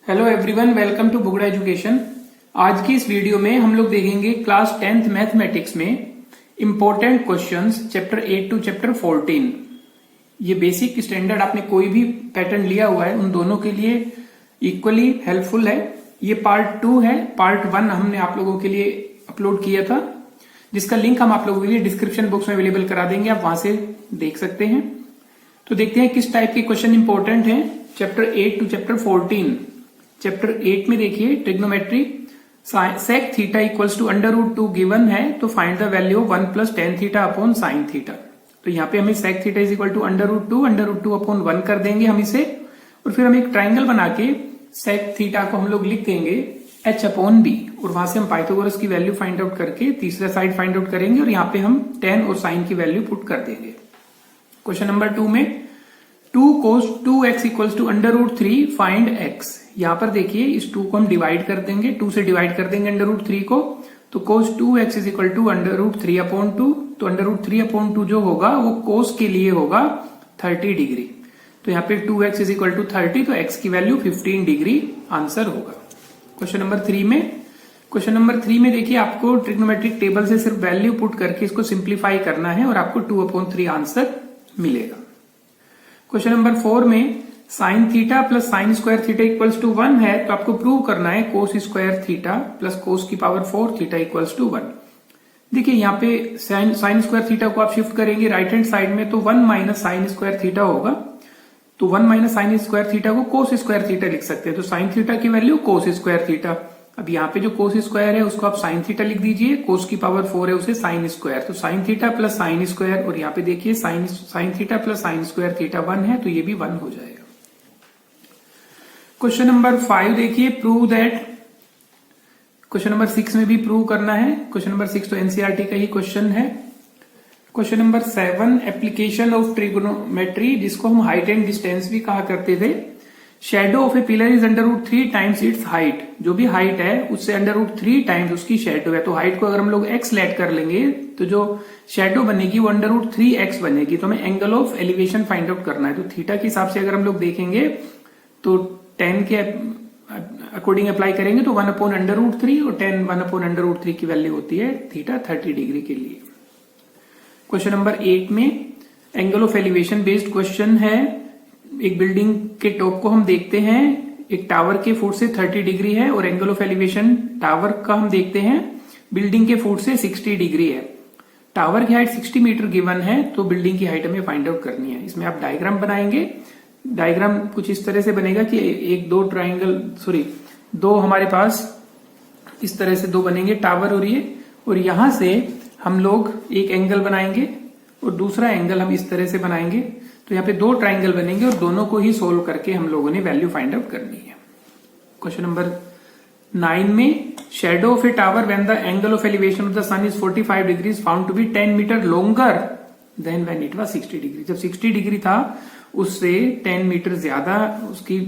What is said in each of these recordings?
Hello everyone, welcome to Bugda education. आज की इस वीडियो में हम लोग देखेंगे क्लास 10th मैथमेटिक्स में important questions chapter 8 to chapter 14। ये बेसिक स्टैंडर्ड आपने कोई भी पैटर्न लिया हुआ है उन दोनों के लिए इक्वली हेल्पफुल है। ये पार्ट 2 है। पार्ट 1 हमने आप लोगों के लिए अपलोड किया था, जिसका लिंक हम आप लोगों के लिए डिस्क्रिप्शन बॉक्स में अवेलेबल करा देंगे, आप वहां से देख सकते हैं। तो देखते हैं किस टाइप के क्वेश्चन इंपॉर्टेंट हैं चैप्टर 8 टू चैप्टर 14। चैप्टर 8 में देखिए trigonometry, sec theta equals to √2 given है, तो find the value of 1 + tan theta upon sin theta. तो यहाँ पे हमें sec theta is equal to √2 upon 1 कर देंगे हम इसे, और फिर हम एक ट्राइंगल बना के सेक थीटा को हम लोग लिख देंगे h अपॉन b, और वहां से हम पाइथागोरस की वैल्यू फाइंड आउट करके तीसरा साइड फाइंड आउट करेंगे, और यहाँ पे हम tan और sin की वैल्यू पुट कर देंगे। क्वेश्चन नंबर 2 में 2 cos 2x equals to √3 find x। यहां पर देखिए इस 2 को हम डिवाइड कर देंगे, 2 से डिवाइड कर देंगे √3 को, तो cos 2x is equal to √3 upon 2। तो √3 अपॉन 2 जो होगा वो cos के लिए होगा 30 डिग्री। तो यहाँ पे 2x इज इक्वल टू 30, तो x की वैल्यू 15 डिग्री आंसर होगा। क्वेश्चन नंबर 3 में देखिए आपको ट्रिग्नोमेट्रिक टेबल से सिर्फ वैल्यू पुट करके इसको सिंप्लीफाई करना है और आपको 2/3 आंसर मिलेगा। क्वेश्चन नंबर 4 में sine theta plus sine square theta equals to 1 है, तो आपको प्रूव करना है cos square theta plus cos की पावर 4 थीटा इक्वल्स टू 1। देखिए यहाँ पे साइन स्क्वायर थीटा को आप शिफ्ट करेंगे राइट हैंड साइड में, तो 1 माइनस साइन स्क्वायर थीटा होगा। तो 1 माइनस साइन स्क्वायर थीटा को कोस स्क्वायर थीटा लिख सकते हैं, तो साइन थीटा की वैल्यू कोस स्क्वायर थीटा। अब यहाँ पे जो कोस स्क्वायर है उसको आप साइन थीटा लिख दीजिए, कोस की पावर 4 है उसे साइन स्क्वायर, तो sign theta plus sine square, और यहाँ पे देखिए sign theta plus sine square theta 1 है, तो ये भी 1 हो जाएगा। क्वेश्चन नंबर 5 देखिए प्रूव दैट। क्वेश्चन नंबर 6 में भी प्रूव करना है। क्वेश्चन नंबर 6 तो एनसीईआरटी का ही क्वेश्चन है। Question number 7 application of trigonometry, जिसको हम हाइट एंड डिस्टेंस भी कहा करते थे। Shadow of A pillar is √3 times it's height. जो भी हाइट है उससे √3 टाइम्स उसकी शेडो है। तो हाइट को अगर हम लोग x लेट कर लेंगे तो जो शेडो बनेगी वो √3x बनेगी। तो हमें angle of elevation find out करना है। तो थीटा के हिसाब से अगर हम लोग देखेंगे तो 10 के अकॉर्डिंग अप्लाई करेंगे तो 1/√3, और 10 1/√3 की वैल्यू होती है थीटा 30 डिग्री के लिए। क्वेश्चन नंबर 8 में angle of elevation based question है। एक बिल्डिंग के टॉप को हम देखते हैं, एक टावर के फुट से 30 डिग्री है, और एंगल ऑफ एलिवेशन टावर का हम देखते हैं बिल्डिंग के फुट से 60 डिग्री है। टावर की हाइट 60 मीटर गिवन है, तो बिल्डिंग की हाइट हमें फाइंड आउट करनी है। इसमें आप डायग्राम बनाएंगे। डायग्राम कुछ इस तरह से बनेगा कि दो हमारे पास इस तरह से दो बनेंगे टावर और यहां से हम लोग एक एंगल बनाएंगे और दूसरा एंगल हम इस तरह से बनाएंगे। तो यहाँ पे दो ट्राइंगल बनेंगे और दोनों को ही सोल्व करके हम लोगों ने वैल्यू फाइंड आउट करनी है। क्वेश्चन नंबर 9 में shadow of a tower when the angle of elevation of the sun is 45 degree found to be 10 metre longer than when it was 60 degree. जब 60 डिग्री था उससे 10 मीटर ज्यादा उसकी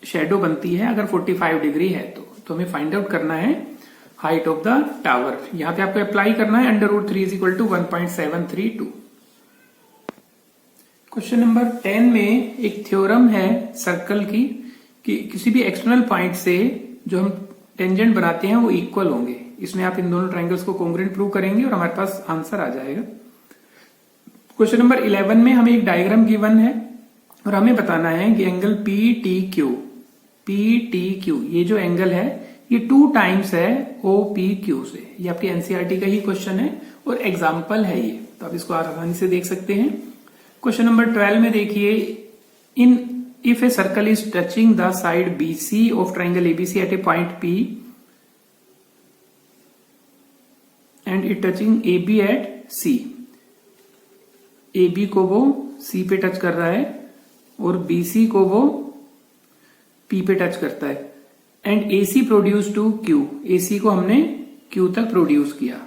shadow बनती है अगर 45 डिग्री है तो हमें फाइंड आउट करना है हाइट ऑफ द टावर। यहां पे आपको अप्लाई करना है √3 is equal to 1.732। Question number 10 में एक थ्योरम है सर्कल की कि किसी भी एक्सटर्नल पॉइंट से जो हम टेंजेंट बनाते हैं वो इक्वल होंगे। इसमें आप इन दोनों ट्राइंगल्स को कॉन्ग्रुएंट प्रूव करेंगे और हमारे पास आंसर आ जाएगा। क्वेश्चन नंबर 11 में हमें एक डायग्राम गिवन है और हमें बताना है कि एंगल PTQ ये जो एंगल है ये 2 टाइम्स है OPQ से। ये आपके एनसीईआरटी का ही क्वेश्चन है और एग्जाम्पल है ये, तो आप इसको आसानी से देख सकते हैं। क्वेश्चन नंबर 12 में देखिए if a circle is touching the side BC of triangle ABC at a point P and it touching AB at C। AB को वो C पे टच कर रहा है और BC को वो P पे टच करता है, and AC produce to Q। AC को हमने Q तक प्रोड्यूस किया।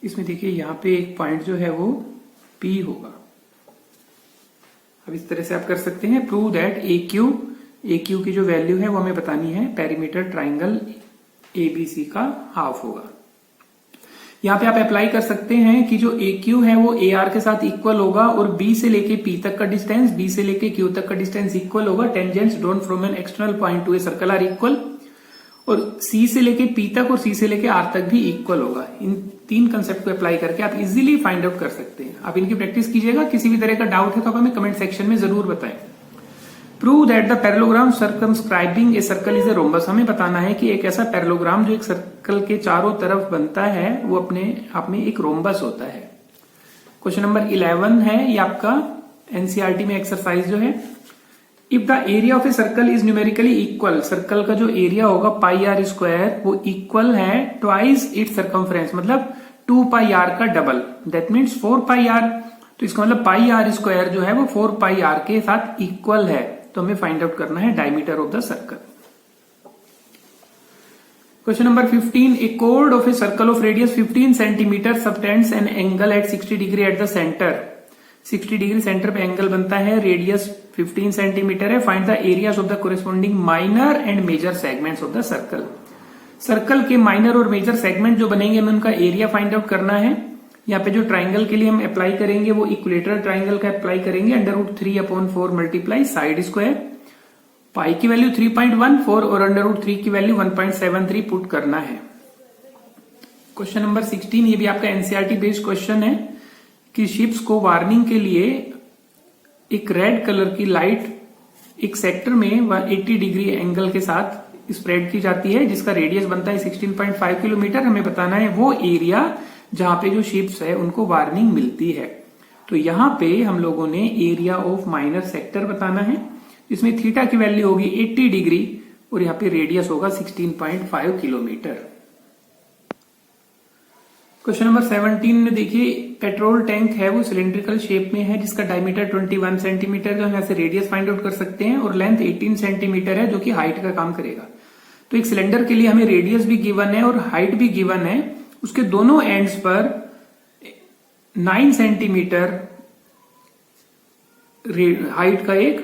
इसमें देखिए यहां पे एक पॉइंट जो है वो P होगा। अब इस तरह से आप कर सकते हैं प्रूव दैट AQ की जो वैल्यू है वो हमें बतानी है पेरीमीटर ट्राइंगल ABC का हाफ होगा। यहाँ पे आप अप्लाई कर सकते हैं कि जो AQ है वो AR के साथ इक्वल होगा और B से लेके P तक का डिस्टेंस B से लेके Q तक का डिस्टेंस इक्वल होगा। Tangents drawn from an external point to a circle are equal, और C से लेके P तक और C से लेके R तक भी इक्वल होगा। इन तीन कंसेप्ट को अप्लाई करके आप इजीली फाइंड आउट कर सकते हैं। आप इनकी प्रैक्टिस कीजिएगा। किसी भी तरह का डाउट है तो आप हमें कमेंट सेक्शन में जरूर बताएं। Prove that the parallelogram circumscribing A circle is a rhombus. हमें बताना है कि एक ऐसा पैरेललोग्राम जो एक सर्कल के चारों तरफ बनता है वो अपने आप में एक रोम्बस होता है। क्वेश्चन नंबर 11 है ये आपका एनसीईआरटी में एक्सरसाइज जो है। If the area of a circle is numerically equal, circle का जो एरिया होगा पाई आर स्क्वायर वो इक्वल है ट्वाइस इट्स सर्कमफ्रेंस, मतलब 2 पाई आर का double, that means 4 pi r. तो इसका मतलब पाई आर स्क्वायर जो है वो 4 पाई आर के साथ इक्वल है। तो हमें फाइंड आउट करना है diameter of the circle. Question number 15, a कोड of a circle of radius 15 centimetre subtends an angle at 60 degree at the centre. 60 degree centre पे एंगल बनता है, रेडियस 15 सेंटीमीटर है। Find the areas of the corresponding minor and major segments of the circle. Circle के minor और major segment जो बनेंगे हमें उनका एरिया फाइंड आउट करना है। यहाँ पे जो ट्राइंगल के लिए हम अप्लाई करेंगे वो इक्विलेटरल ट्राइंगल का अप्लाई करेंगे, √3/4 मल्टीप्लाई साइड स्क्वायर, पाई की वैल्यू 3.14 और √3 की वैल्यू 1.73 पुट करना है। क्वेश्चन नंबर 16, ये भी आपका एनसीईआरटी बेस्ड क्वेश्चन है कि शिप्स को वार्निंग के लिए एक रेड कलर की लाइट एक सेक्टर में 80 डिग्री एंगल के साथ स्प्रेड की जाती है, जिसका रेडियस बनता है 16.5 किलोमीटर। हमें बताना है वो एरिया जहां पे जो शिप्स है उनको वार्निंग मिलती है। तो यहां पे हम लोगों ने एरिया ऑफ माइनर सेक्टर बताना है, जिसमें थीटा की वैल्यू होगी 80 डिग्री और यहाँ पे रेडियस होगा 16.5 किलोमीटर। क्वेश्चन नंबर 17 में देखिए, पेट्रोल टैंक है वो सिलेंड्रिकल शेप में है, जिसका डायमीटर 21 सेंटीमीटर, जो हम यहाँ से रेडियस फाइंड आउट कर सकते हैं, और लेंथ 18 सेंटीमीटर है जो कि हाइट का काम करेगा। तो एक सिलेंडर के लिए हमें रेडियस भी गिवन है और हाइट भी गिवन है। उसके दोनों एंड्स पर 9 सेंटीमीटर हाइट का एक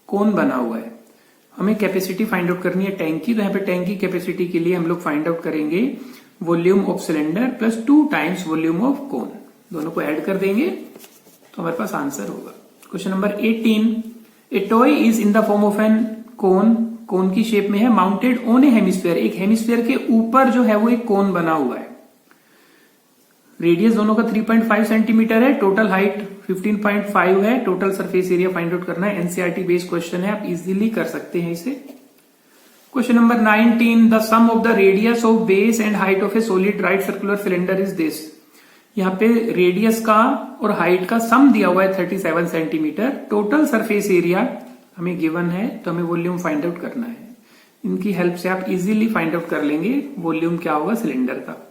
कोन बना हुआ है। हमें कैपेसिटी फाइंड आउट करनी है टैंक की। तो यहाँ पे टैंक की कैपेसिटी के लिए हम लोग फाइंड आउट करेंगे volume of cylinder plus 2 times volume of cone, दोनों को ऐड कर देंगे तो हमारे पास आंसर होगा। Question number 18, a toy is in the form of an cone, cone की शेप में है, माउंटेड ऑन ए हेमिस्फीयर, एक हेमिस्फीयर के ऊपर जो है वो एक कोन बना हुआ है। रेडियस दोनों का 3.5 सेंटीमीटर है, टोटल हाइट 15.5 है, total surface area find out करना है। एनसीईआरटी बेस्ड क्वेश्चन है, आप इजीली कर सकते हैं इसे। Question number 19, the sum of the radius of base and height of a solid right circular cylinder is this. यहाँ पे रेडियस का और हाइट का सम दिया हुआ है 37 सेंटीमीटर। टोटल सरफेस एरिया हमें गिवन है, तो हमें वॉल्यूम फाइंड आउट करना है। इनकी हेल्प से आप इजीली फाइंड आउट कर लेंगे वॉल्यूम क्या होगा सिलेंडर का।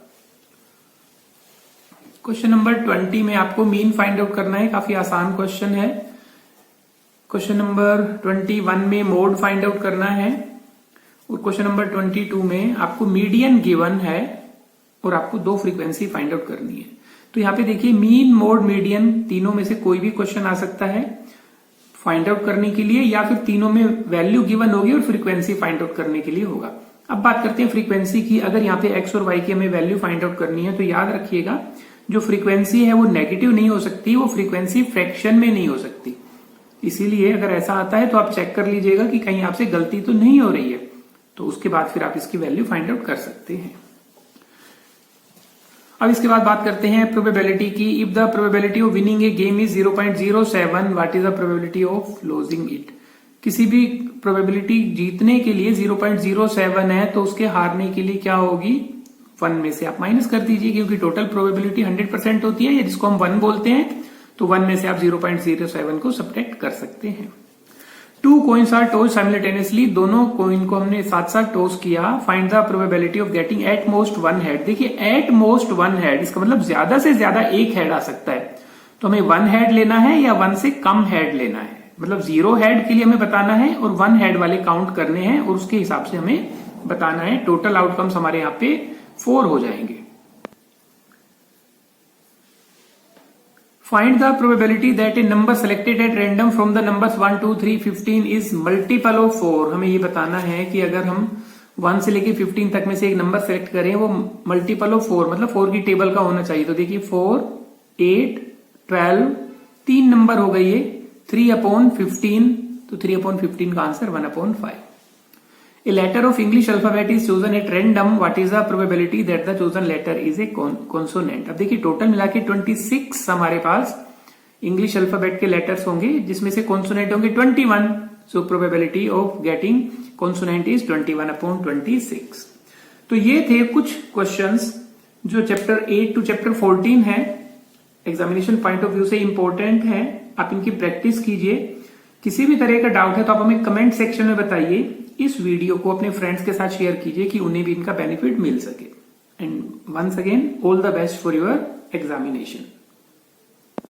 क्वेश्चन नंबर 20 में आपको मीन फाइंड आउट करना है, काफी आसान क्वेश्चन है। क्वेश्चन नंबर 21 में मोड फाइंड आउट करना है, और क्वेश्चन नंबर 22 में आपको मीडियन गिवन है और आपको 2 फ्रीक्वेंसी फाइंड आउट करनी है। तो यहाँ पे देखिए मीन, मोड, मीडियन, तीनों में से कोई भी क्वेश्चन आ सकता है फाइंड आउट करने के लिए, या फिर तीनों में वैल्यू गिवन होगी और फ्रीक्वेंसी फाइंड आउट करने के लिए होगा। अब बात करते हैं फ्रीक्वेंसी की। अगर यहाँ पे एक्स और वाई की हमें वैल्यू फाइंड आउट करनी है तो याद रखिएगा जो फ्रीक्वेंसी है वो नेगेटिव नहीं हो सकती, वो फ्रीक्वेंसी फ्रैक्शन में नहीं हो सकती। इसीलिए अगर ऐसा आता है तो आप चेक कर लीजिएगा कि कहीं आपसे गलती तो नहीं हो रही है, तो उसके बाद फिर आप इसकी वैल्यू फाइंड आउट कर सकते हैं। अब इसके बाद बात करते हैं प्रोबेबिलिटी की। If the probability of winning A game is 0.07, what is the probability of losing it. किसी भी प्रोबेबिलिटी जीतने के लिए 0.07 है तो उसके हारने के लिए क्या होगी, 1 में से आप माइनस कर दीजिए, क्योंकि टोटल प्रोबेबिलिटी 100% होती है, जिसको हम 1 बोलते हैं। तो 1 में से आप 0.07 को सब्ट्रैक्ट कर सकते हैं। 2 coins are tossed simultaneously, दोनों कोइन को हमने साथ साथ टॉस किया। Find the probability of getting at most 1 head. देखिए एट मोस्ट 1 हेड, इसका मतलब ज्यादा से ज्यादा एक हेड आ सकता है। तो हमें 1 हेड लेना है या 1 से कम हेड लेना है, मतलब 0 हेड के लिए हमें बताना है और 1 हेड वाले काउंट करने हैं, और उसके हिसाब से हमें बताना है। टोटल आउटकम्स हमारे यहाँ पे 4 हो जाएंगे। Find the probability that a number selected at random from the numbers 1, 2, 3, 15 is multiple of 4। हमें ये बताना है कि अगर हम 1 से लेके 15 तक में से एक नंबर सेलेक्ट करें, वो मल्टीपल ऑफ 4 मतलब 4 की टेबल का होना चाहिए। तो देखिए 4, 8, 12, 3 नंबर हो गई है, 3/15, तो 3/15 का answer 1/5। A letter of English alphabet is chosen at random. What is the probability that the chosen letter is a consonant? अब देखिए टोटल मिला के 26 हमारे पास इंग्लिश अल्फाबेट के लेटर्स होंगे, जिसमें से कॉन्सोनेंट होंगे 21। So probability of getting consonant is 21/26। तो ये थे कुछ क्वेश्चंस जो चैप्टर 8 टू चैप्टर 14 है, एग्जामिनेशन पॉइंट ऑफ व्यू से इंपॉर्टेंट है। आप इनकी प्रैक्टिस कीजिए। किसी भी तरह का डाउट है तो आप हमें कमेंट सेक्शन में बताइए। इस वीडियो को अपने फ्रेंड्स के साथ शेयर कीजिए कि उन्हें भी इनका बेनिफिट मिल सके। And once again all the best for your examination.